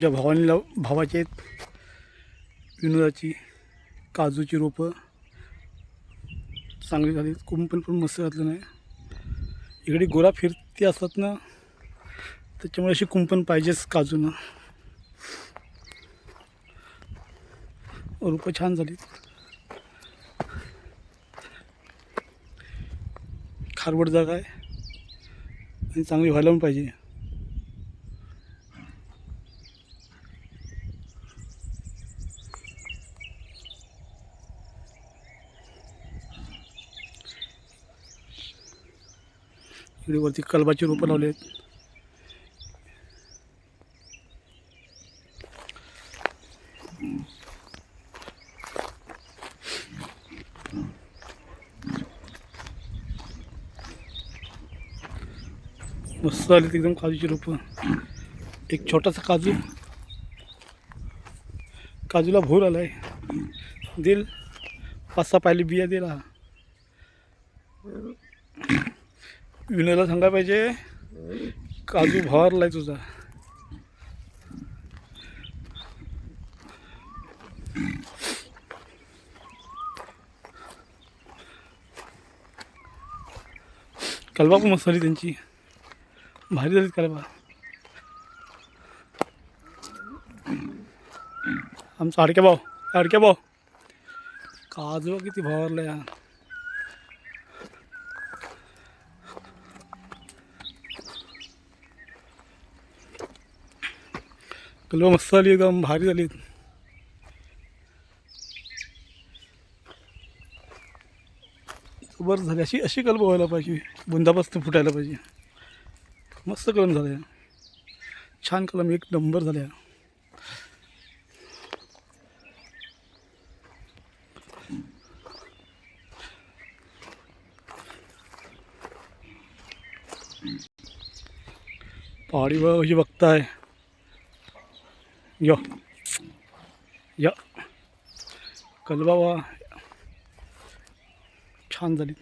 ज्या भावाची आहेत विनोदाची काजूची रोपं चांगली झाली. कुंपण पण मस्त घातलं नाही. इकडे गोरा फिरती असतात ना, त्याच्यामुळे अशी कुंपण पाहिजेच काजूनं. रोपं छान झाली. खारवड जागा आहे आणि चांगली व्हायला पण पाहिजे. इकडे वरती कलबाची रोपं लावले आहेत. मस्त आली एकदम काजूची रोपं. एक छोटासा काजूला भूर आलाय. दिल 5-6 पायली बिया दिला. विनोदला सांगायला पाहिजे काजू भरलाय तुझा. कलबा पण मस्त झाली त्यांची, भारी झालीत कलबा. आमचा अडक्या भाऊ काजू किती भरला या. कलबा मस्त झाली, एकदम भारी झाली. बरं झाली. अशी कलबा व्हायला पाहिजे, बुंदापासून फुटायला पाहिजे. मस्त कलम झाल्या, छान कलम, एक नंबर झाल्या. पहाडी कशी बघताय. या कलबा वा छान झाली.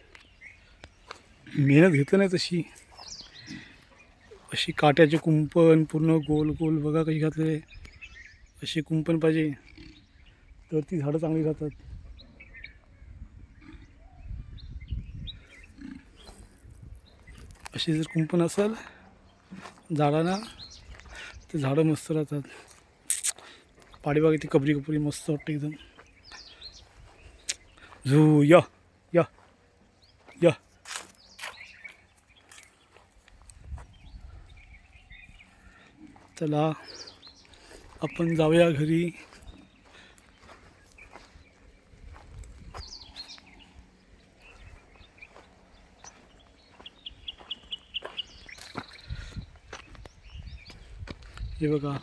मेहनत घेतली नाही तशी. अशी काट्याचे कुंपण पूर्ण गोल गोल बघा कशी घातले. अशी कुंपण पाहिजे तर ती झाडं चांगली राहतात. अशी जर कुंपण असेल झाडांना तर झाडं मस्त राहतात. पाडीबाग ती कबरी मस्त वाटतं एकदम. झू या चला आपण जाऊया घरी. हे बघा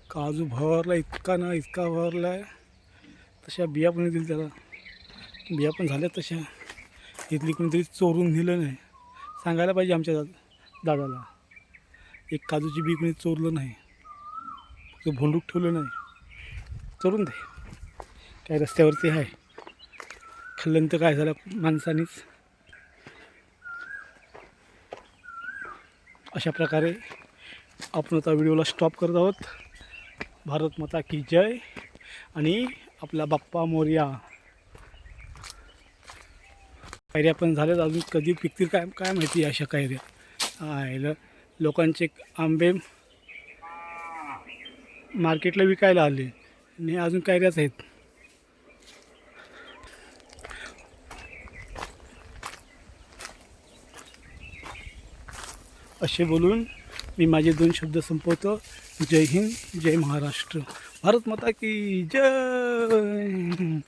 काजू भरला, इतका भरला आहे. तशा बिया पण येतील त्याला. बिया पण झाल्या तशा. इथली कोणीतरी चोरून नेलं नाही. सांगायला पाहिजे आमच्या दादाला. एक काजूची बी कोणी चोरलं नाही, फक्त भोंडूक ठेवलं नाही. चोरून दे, काय रस्त्यावरती आहे. खाल्लं तर काय झालं माणसानीच. अशा प्रकारे आपण आता व्हिडिओला स्टॉप करत आहोत. भारत माता की जय आणि आपला बाप्पा मोरया. कैऱ्या पण झाल्यात, अजून कधी पिकतील काय माहिती. अशा कैऱ्या लोकांचे आंबे मार्केटला विकायला आले आणि अजून कैऱ्याच आहेत. असे बोलून मी माझे 2 शब्द संपवतो. जय हिंद, जय महाराष्ट्र, भारत माता की जय.